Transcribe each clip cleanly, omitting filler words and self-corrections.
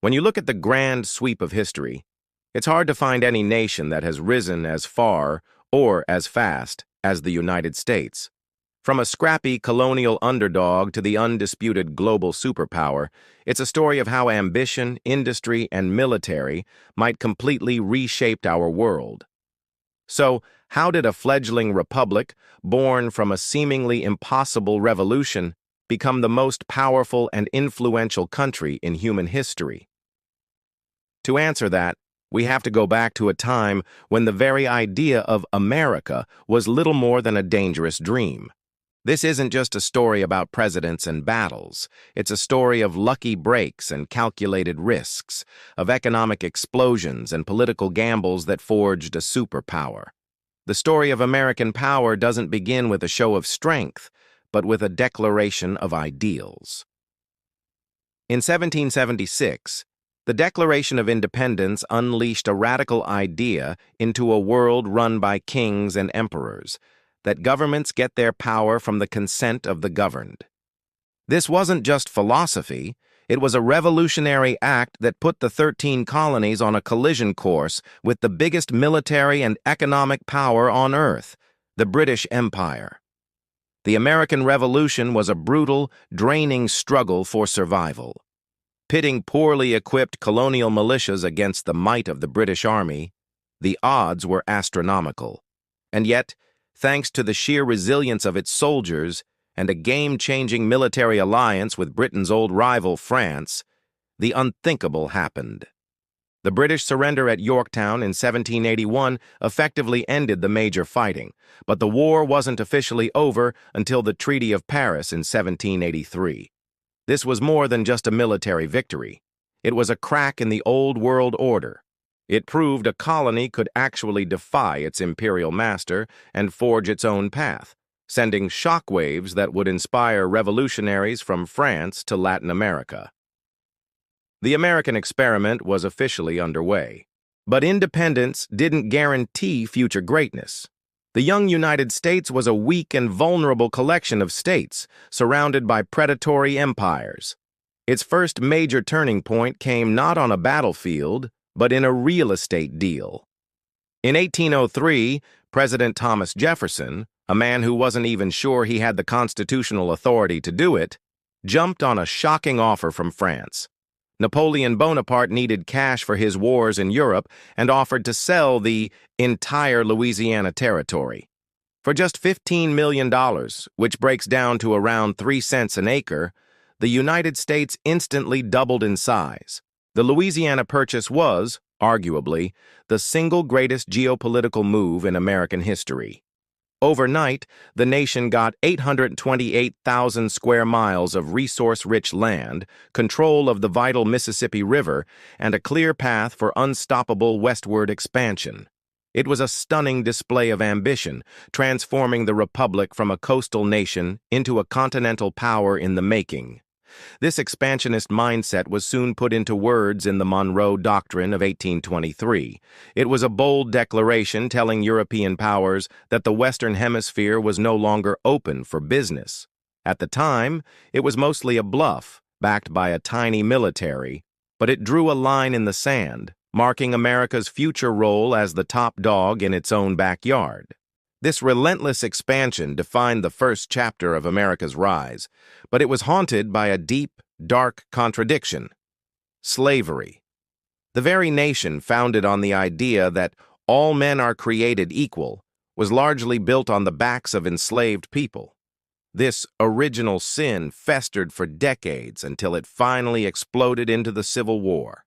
When you look at the grand sweep of history, it's hard to find any nation that has risen as far or as fast as the United States. From a scrappy colonial underdog to the undisputed global superpower, it's a story of how ambition, industry, and military might completely reshape our world. So, how did a fledgling republic, born from a seemingly impossible revolution, become the most powerful and influential country in human history? To answer that, we have to go back to a time when the very idea of America was little more than a dangerous dream. This isn't just a story about presidents and battles. It's a story of lucky breaks and calculated risks, of economic explosions and political gambles that forged a superpower. The story of American power doesn't begin with a show of strength, but with a declaration of ideals. In 1776, the Declaration of Independence unleashed a radical idea into a world run by kings and emperors, that governments get their power from the consent of the governed. This wasn't just philosophy, it was a revolutionary act that put the 13 colonies on a collision course with the biggest military and economic power on Earth, the British Empire. The American Revolution was a brutal, draining struggle for survival. Pitting poorly equipped colonial militias against the might of the British Army, the odds were astronomical. And yet, thanks to the sheer resilience of its soldiers and a game-changing military alliance with Britain's old rival France, the unthinkable happened. The British surrender at Yorktown in 1781 effectively ended the major fighting, but the war wasn't officially over until the Treaty of Paris in 1783. This was more than just a military victory. It was a crack in the old world order. It proved a colony could actually defy its imperial master and forge its own path, sending shockwaves that would inspire revolutionaries from France to Latin America. The American experiment was officially underway. But independence didn't guarantee future greatness. The young United States was a weak and vulnerable collection of states, surrounded by predatory empires. Its first major turning point came not on a battlefield, but in a real estate deal. In 1803, President Thomas Jefferson, a man who wasn't even sure he had the constitutional authority to do it, jumped on a shocking offer from France. Napoleon Bonaparte needed cash for his wars in Europe and offered to sell the entire Louisiana territory. For just $15 million, which breaks down to around 3 cents an acre, the United States instantly doubled in size. The Louisiana Purchase was, arguably, the single greatest geopolitical move in American history. Overnight, the nation got 828,000 square miles of resource-rich land, control of the vital Mississippi River, and a clear path for unstoppable westward expansion. It was a stunning display of ambition, transforming the republic from a coastal nation into a continental power in the making. This expansionist mindset was soon put into words in the Monroe Doctrine of 1823. It was a bold declaration telling European powers that the Western Hemisphere was no longer open for business. At the time, it was mostly a bluff, backed by a tiny military, but it drew a line in the sand, marking America's future role as the top dog in its own backyard. This relentless expansion defined the first chapter of America's rise, but it was haunted by a deep, dark contradiction: slavery. The very nation founded on the idea that all men are created equal was largely built on the backs of enslaved people. This original sin festered for decades until it finally exploded into the Civil War.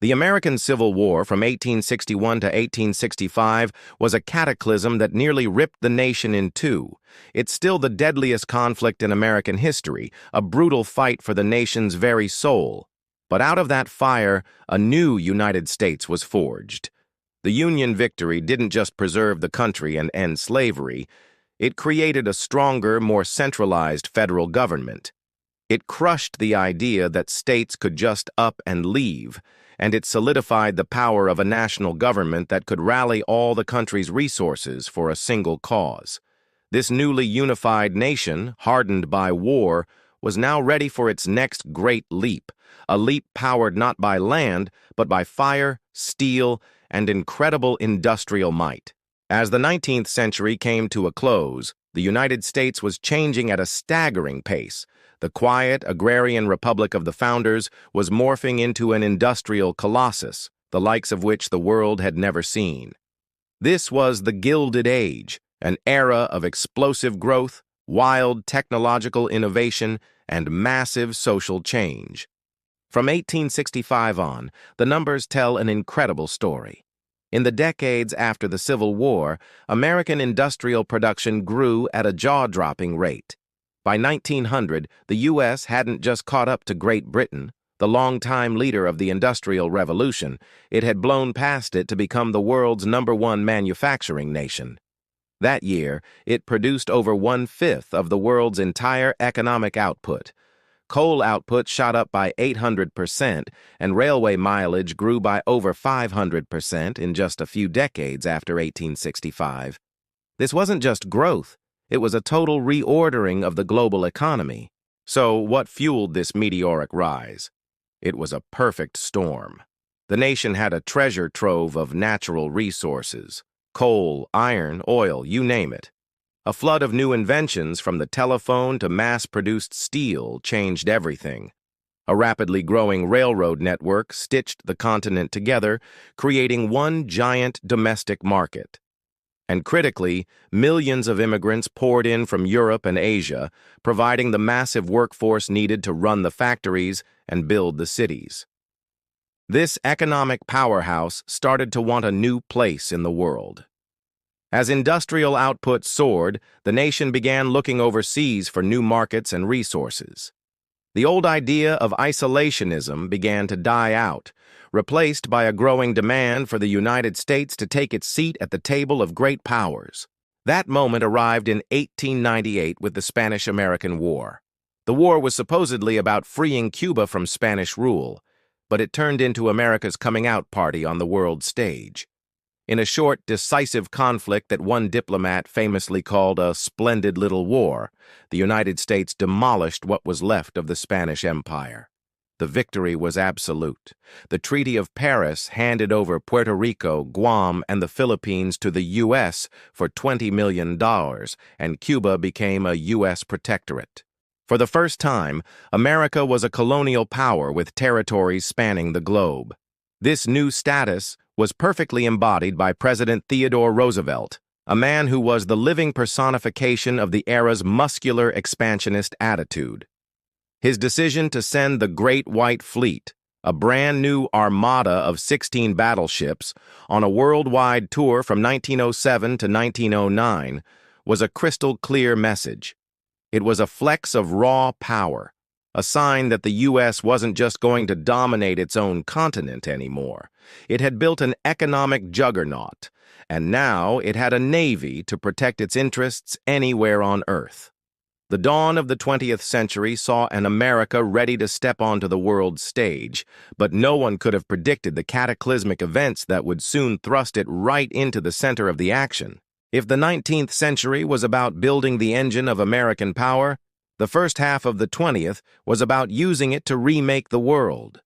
The American Civil War from 1861 to 1865 was a cataclysm that nearly ripped the nation in two. It's still the deadliest conflict in American history, a brutal fight for the nation's very soul. But out of that fire, a new United States was forged. The Union victory didn't just preserve the country and end slavery. It created a stronger, more centralized federal government. It crushed the idea that states could just up and leave, and it solidified the power of a national government that could rally all the country's resources for a single cause. This newly unified nation, hardened by war, was now ready for its next great leap, a leap powered not by land, but by fire, steel, and incredible industrial might. As the 19th century came to a close, the United States was changing at a staggering pace. The quiet, agrarian republic of the founders was morphing into an industrial colossus, the likes of which the world had never seen. This was the Gilded Age, an era of explosive growth, wild technological innovation, and massive social change. From 1865 on, the numbers tell an incredible story. In the decades after the Civil War, American industrial production grew at a jaw-dropping rate. By 1900, the U.S. hadn't just caught up to Great Britain, the longtime leader of the Industrial Revolution. It had blown past it to become the world's #1 manufacturing nation. That year, it produced over 1/5 of the world's entire economic output. Coal output shot up by 800%, and railway mileage grew by over 500% in just a few decades after 1865. This wasn't just growth, it was a total reordering of the global economy. So what fueled this meteoric rise? It was a perfect storm. The nation had a treasure trove of natural resources: coal, iron, oil, you name it. A flood of new inventions, from the telephone to mass-produced steel, changed everything. A rapidly growing railroad network stitched the continent together, creating one giant domestic market. And critically, millions of immigrants poured in from Europe and Asia, providing the massive workforce needed to run the factories and build the cities. This economic powerhouse started to want a new place in the world. As industrial output soared, the nation began looking overseas for new markets and resources. The old idea of isolationism began to die out, replaced by a growing demand for the United States to take its seat at the table of great powers. That moment arrived in 1898 with the Spanish-American War. The war was supposedly about freeing Cuba from Spanish rule, but it turned into America's coming-out party on the world stage. In a short, decisive conflict that one diplomat famously called a splendid little war, the United States demolished what was left of the Spanish Empire. The victory was absolute. The Treaty of Paris handed over Puerto Rico, Guam, and the Philippines to the U.S. for $20 million, and Cuba became a U.S. protectorate. For the first time, America was a colonial power with territories spanning the globe. This new status was perfectly embodied by President Theodore Roosevelt, a man who was the living personification of the era's muscular expansionist attitude. His decision to send the Great White Fleet, a brand new armada of 16 battleships, on a worldwide tour from 1907 to 1909, was a crystal-clear message. It was a flex of raw power, a sign that the U.S. wasn't just going to dominate its own continent anymore. It had built an economic juggernaut, and now it had a navy to protect its interests anywhere on Earth. The dawn of the 20th century saw an America ready to step onto the world stage, but no one could have predicted the cataclysmic events that would soon thrust it right into the center of the action. If the 19th century was about building the engine of American power, the first half of the 20th was about using it to remake the world.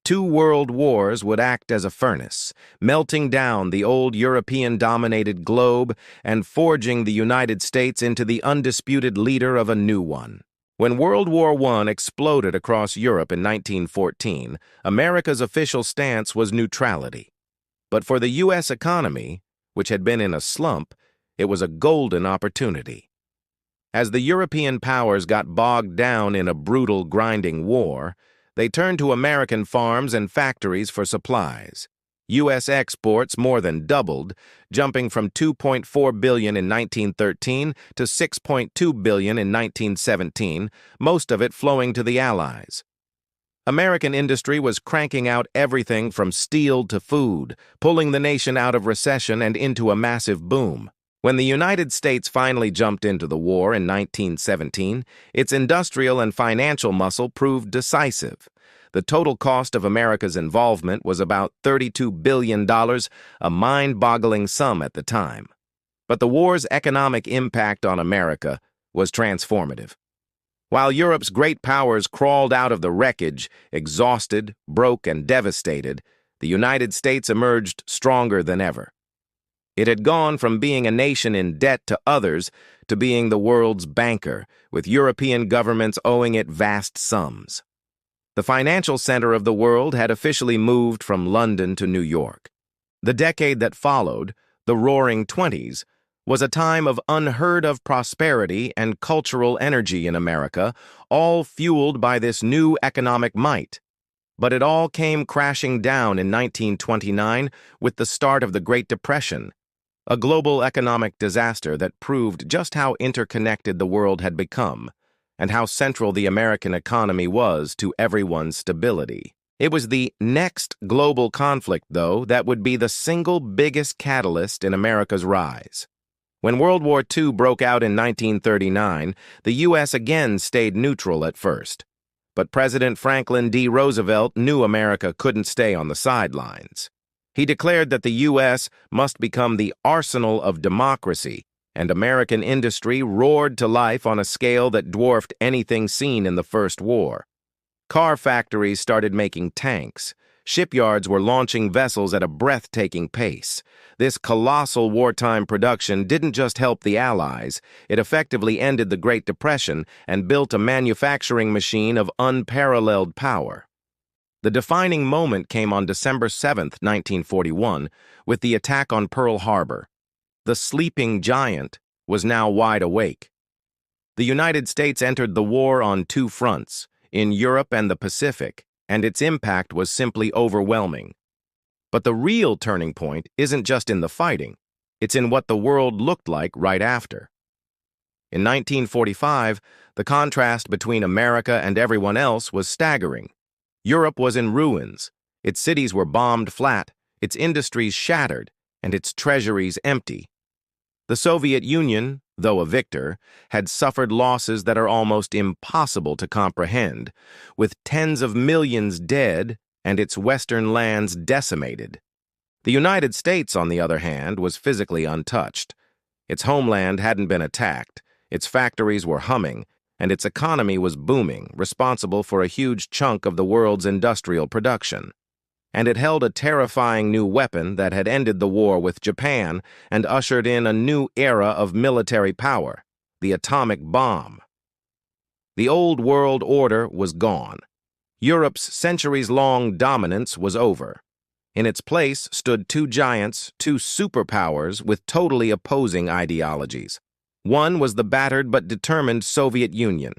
2 world wars would act as a furnace, melting down the old European-dominated globe and forging the United States into the undisputed leader of a new one. When World War I exploded across Europe in 1914, America's official stance was neutrality. But for the U.S. economy, which had been in a slump, it was a golden opportunity. As the European powers got bogged down in a brutal, grinding war, they turned to American farms and factories for supplies. U.S. exports more than doubled, jumping from $2.4 billion in 1913 to $6.2 billion in 1917, most of it flowing to the Allies. American industry was cranking out everything from steel to food, pulling the nation out of recession and into a massive boom. When the United States finally jumped into the war in 1917, its industrial and financial muscle proved decisive. The total cost of America's involvement was about $32 billion, a mind-boggling sum at the time. But the war's economic impact on America was transformative. While Europe's great powers crawled out of the wreckage, exhausted, broke, and devastated, the United States emerged stronger than ever. It had gone from being a nation in debt to others to being the world's banker, with European governments owing it vast sums. The financial center of the world had officially moved from London to New York. The decade that followed, the Roaring Twenties, was a time of unheard-of prosperity and cultural energy in America, all fueled by this new economic might. But it all came crashing down in 1929 with the start of the Great Depression, a global economic disaster that proved just how interconnected the world had become and how central the American economy was to everyone's stability. It was the next global conflict, though, that would be the single biggest catalyst in America's rise. When World War II broke out in 1939, the U.S. again stayed neutral at first. But President Franklin D. Roosevelt knew America couldn't stay on the sidelines. He declared that the U.S. must become the arsenal of democracy, and American industry roared to life on a scale that dwarfed anything seen in the First War. Car factories started making tanks. Shipyards were launching vessels at a breathtaking pace. This colossal wartime production didn't just help the Allies, it effectively ended the Great Depression and built a manufacturing machine of unparalleled power. The defining moment came on December 7, 1941, with the attack on Pearl Harbor. The sleeping giant was now wide awake. The United States entered the war on two fronts, in Europe and the Pacific, and its impact was simply overwhelming. But the real turning point isn't just in the fighting, it's in what the world looked like right after. In 1945, the contrast between America and everyone else was staggering. Europe was in ruins, its cities were bombed flat, its industries shattered, and its treasuries empty. The Soviet Union, though a victor, had suffered losses that are almost impossible to comprehend, with tens of millions dead and its western lands decimated. The United States, on the other hand, was physically untouched. Its homeland hadn't been attacked, its factories were humming, and its economy was booming, responsible for a huge chunk of the world's industrial production. And it held a terrifying new weapon that had ended the war with Japan and ushered in a new era of military power, the atomic bomb. The old world order was gone. Europe's centuries-long dominance was over. In its place stood two giants, two superpowers with totally opposing ideologies. One was the battered but determined Soviet Union.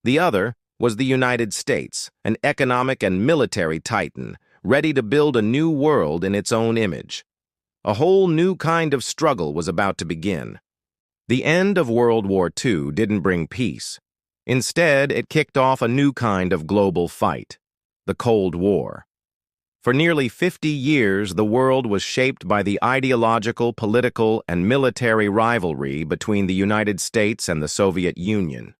The other was the United States, an economic and military titan, ready to build a new world in its own image. A whole new kind of struggle was about to begin. The end of World War II didn't bring peace. Instead, it kicked off a new kind of global fight, the Cold War. For nearly 50 years, the world was shaped by the ideological, political, and military rivalry between the United States and the Soviet Union.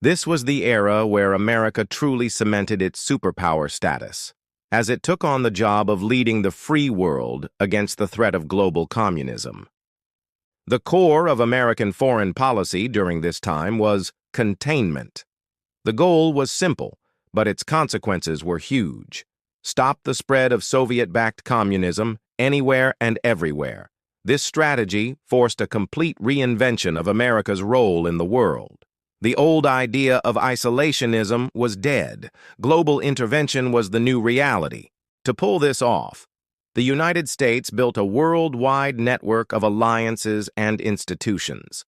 This was the era where America truly cemented its superpower status, as it took on the job of leading the free world against the threat of global communism. The core of American foreign policy during this time was containment. The goal was simple, but its consequences were huge. Stop the spread of Soviet-backed communism anywhere and everywhere. This strategy forced a complete reinvention of America's role in the world. The old idea of isolationism was dead. Global intervention was the new reality. To pull this off, the United States built a worldwide network of alliances and institutions.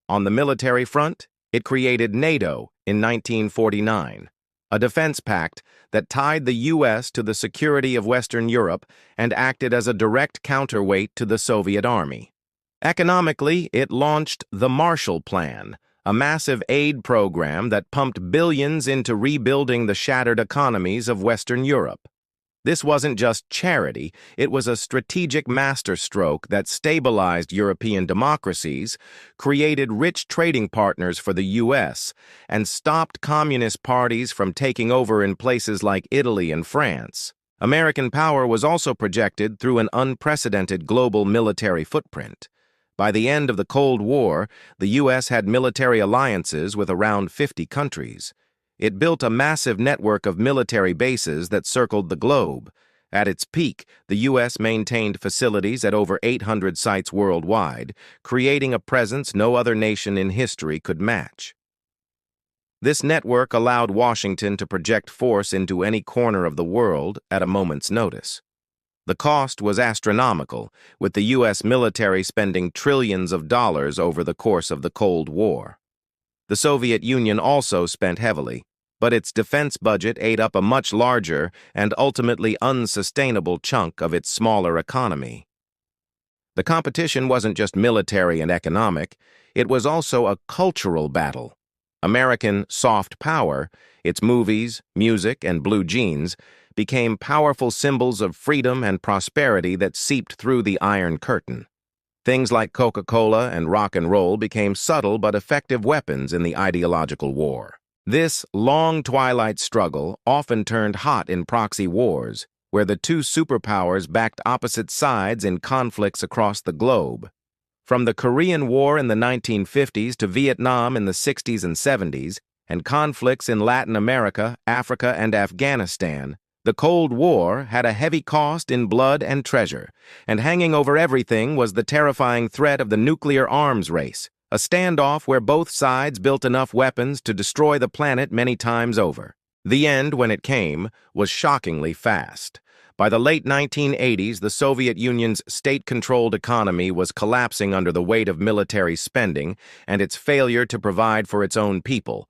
On the military front, it created NATO in 1949, a defense pact that tied the U.S. to the security of Western Europe and acted as a direct counterweight to the Soviet Army. Economically, it launched the Marshall Plan, a massive aid program that pumped billions into rebuilding the shattered economies of Western Europe. This wasn't just charity, it was a strategic masterstroke that stabilized European democracies, created rich trading partners for the U.S., and stopped communist parties from taking over in places like Italy and France. American power was also projected through an unprecedented global military footprint. By the end of the Cold War, the U.S. had military alliances with around 50 countries. It built a massive network of military bases that circled the globe. At its peak, the U.S. maintained facilities at over 800 sites worldwide, creating a presence no other nation in history could match. This network allowed Washington to project force into any corner of the world at a moment's notice. The cost was astronomical, with the U.S. military spending trillions of dollars over the course of the Cold War. The Soviet Union also spent heavily, but its defense budget ate up a much larger and ultimately unsustainable chunk of its smaller economy. The competition wasn't just military and economic, it was also a cultural battle. American soft power, its movies, music, and blue jeans, became powerful symbols of freedom and prosperity that seeped through the Iron Curtain. Things like Coca-Cola and rock and roll became subtle but effective weapons in the ideological war. This long twilight struggle often turned hot in proxy wars, where the two superpowers backed opposite sides in conflicts across the globe. From the Korean War in the 1950s to Vietnam in the 60s and 70s, and conflicts in Latin America, Africa, and Afghanistan, the Cold War had a heavy cost in blood and treasure, and hanging over everything was the terrifying threat of the nuclear arms race, a standoff where both sides built enough weapons to destroy the planet many times over. The end, when it came, was shockingly fast. By the late 1980s, the Soviet Union's state-controlled economy was collapsing under the weight of military spending and its failure to provide for its own people.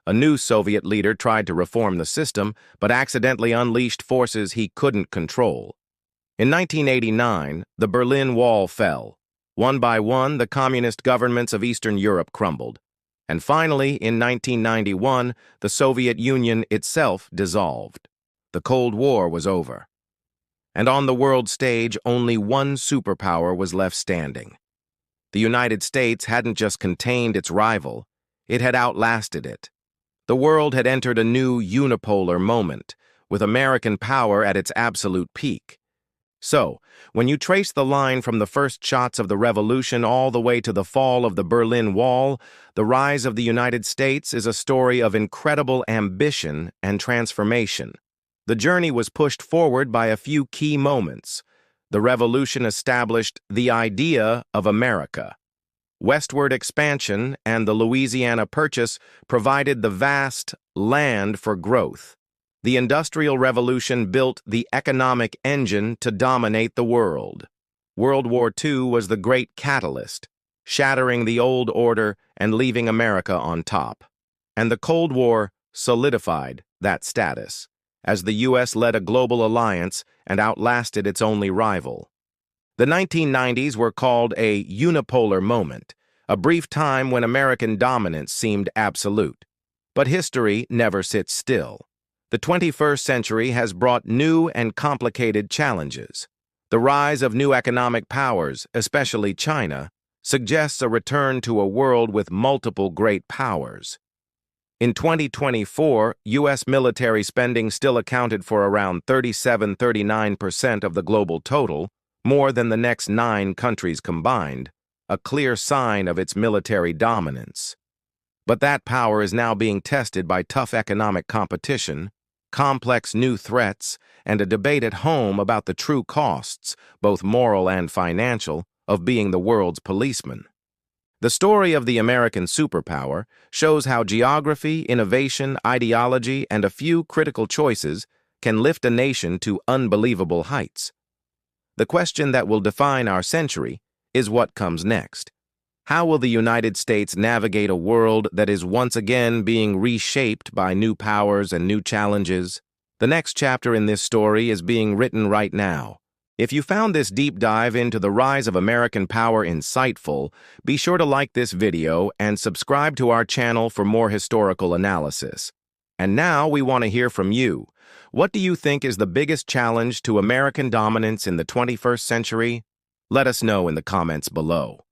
A new Soviet leader tried to reform the system, but accidentally unleashed forces he couldn't control. In 1989, the Berlin Wall fell. One by one, the communist governments of Eastern Europe crumbled. And finally, in 1991, the Soviet Union itself dissolved. The Cold War was over. And on the world stage, only one superpower was left standing. The United States hadn't just contained its rival, it had outlasted it. The world had entered a new unipolar moment, with American power at its absolute peak. So, when you trace the line from the first shots of the revolution all the way to the fall of the Berlin Wall, the rise of the United States is a story of incredible ambition and transformation. The journey was pushed forward by a few key moments. The revolution established the idea of America. Westward expansion and the Louisiana Purchase provided the vast land for growth. The Industrial Revolution built the economic engine to dominate the world. World War II was the great catalyst, shattering the old order and leaving America on top. And the Cold War solidified that status, as the U.S. led a global alliance and outlasted its only rival. The 1990s were called a unipolar moment, a brief time when American dominance seemed absolute. But history never sits still. The 21st century has brought new and complicated challenges. The rise of new economic powers, especially China, suggests a return to a world with multiple great powers. In 2024, U.S. military spending still accounted for around 37–39% of the global total, more than the next 9 countries combined, a clear sign of its military dominance. But that power is now being tested by tough economic competition, complex new threats, and a debate at home about the true costs, both moral and financial, of being the world's policeman. The story of the American superpower shows how geography, innovation, ideology, and a few critical choices can lift a nation to unbelievable heights. The question that will define our century is what comes next. How will the United States navigate a world that is once again being reshaped by new powers and new challenges? The next chapter in this story is being written right now. If you found this deep dive into the rise of American power insightful, be sure to like this video and subscribe to our channel for more historical analysis. And now we want to hear from you. What do you think is the biggest challenge to American dominance in the 21st century? Let us know in the comments below.